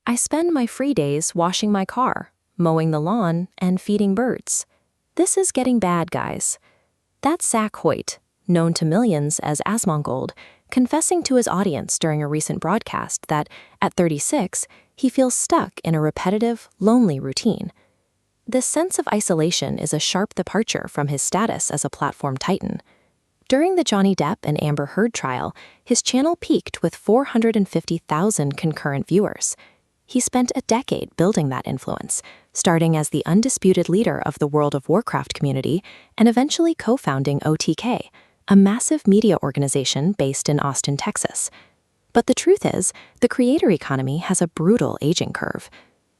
I spend my free days washing my car, mowing the lawn, and feeding birds. This is getting bad, guys. That's Zach Hoyt, known to millions as asmongold, confessing to his audience during a recent broadcast that, at 36, he feels stuck in a repetitive, lonely routine. This sense of isolation is a sharp departure from his status as a platform titan. During the Johnny Depp and Amber Heard trial, his channel peaked with 450,000 concurrent viewers. He spent a decade building that influence, starting as the undisputed leader of the World of Warcraft community and eventually co-founding OTK, a massive media organization based in Austin, Texas. But the truth is, the creator economy has a brutal aging curve.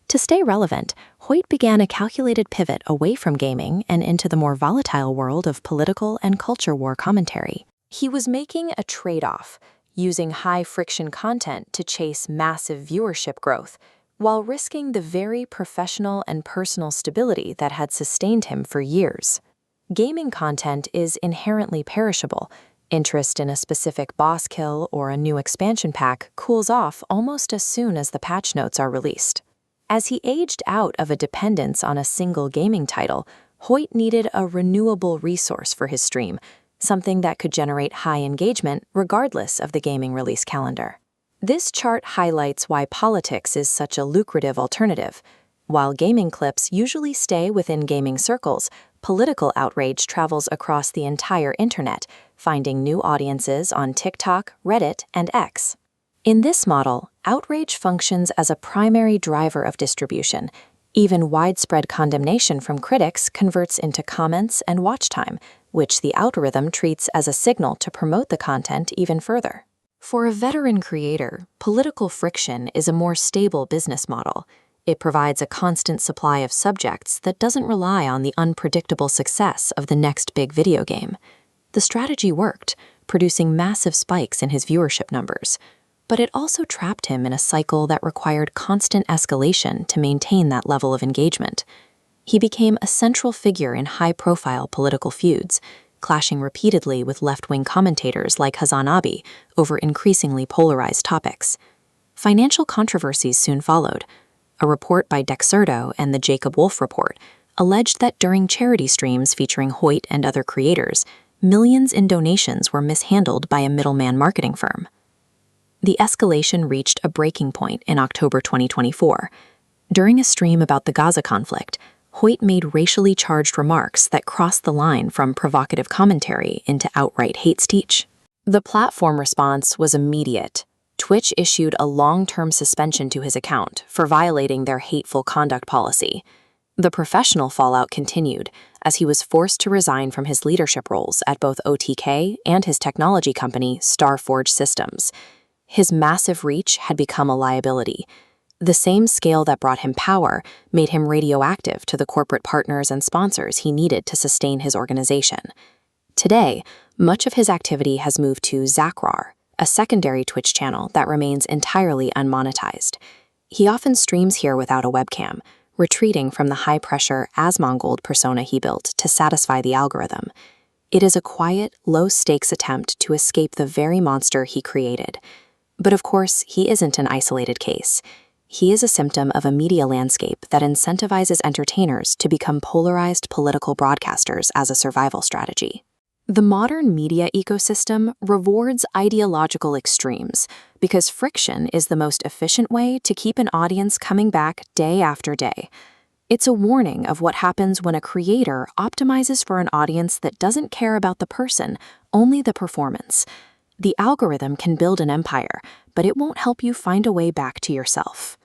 To stay relevant, Hoyt began a calculated pivot away from gaming and into the more volatile world of political and culture war commentary. He was making a trade-off, using high-friction content to chase massive viewership growth, while risking the very professional and personal stability that had sustained him for years. Gaming content is inherently perishable. Interest in a specific boss kill or a new expansion pack cools off almost as soon as the patch notes are released. As he aged out of a dependence on a single gaming title, Hoyt needed a renewable resource for his stream, something that could generate high engagement regardless of the gaming release calendar. This chart highlights why politics is such a lucrative alternative. While gaming clips usually stay within gaming circles, political outrage travels across the entire internet, finding new audiences on TikTok, Reddit, and X. In this model, outrage functions as a primary driver of distribution. Even widespread condemnation from critics converts into comments and watch time, which the algorithm treats as a signal to promote the content even further. For a veteran creator, political friction is a more stable business model. It provides a constant supply of subjects that doesn't rely on the unpredictable success of the next big video game. The strategy worked, producing massive spikes in his viewership numbers. But it also trapped him in a cycle that required constant escalation to maintain that level of engagement. He became a central figure in high-profile political feuds, clashing repeatedly with left-wing commentators like Hazanabi over increasingly polarized topics. Financial controversies soon followed. A report by Dexerto and the Jacob Wolf Report alleged that during charity streams featuring Hoyt and other creators, millions in donations were mishandled by a middleman marketing firm. The escalation reached a breaking point in October 2024. During a stream about the Gaza conflict, Hoyt made racially charged remarks that crossed the line from provocative commentary into outright hate speech. The platform response was immediate. Twitch issued a long-term suspension to his account for violating their hateful conduct policy. The professional fallout continued as he was forced to resign from his leadership roles at both OTK and his technology company, Starforge Systems. His massive reach had become a liability. The same scale that brought him power made him radioactive to the corporate partners and sponsors he needed to sustain his organization. Today, much of his activity has moved to Zachrar, a secondary Twitch channel that remains entirely unmonetized. He often streams here without a webcam, retreating from the high-pressure asmongold persona he built to satisfy the algorithm. It is a quiet, low-stakes attempt to escape the very monster he created. But of course, he isn't an isolated case. He is a symptom of a media landscape that incentivizes entertainers to become polarized political broadcasters as a survival strategy. The modern media ecosystem rewards ideological extremes because friction is the most efficient way to keep an audience coming back day after day. It's a warning of what happens when a creator optimizes for an audience that doesn't care about the person, only the performance. The algorithm can build an empire, but it won't help you find a way back to yourself.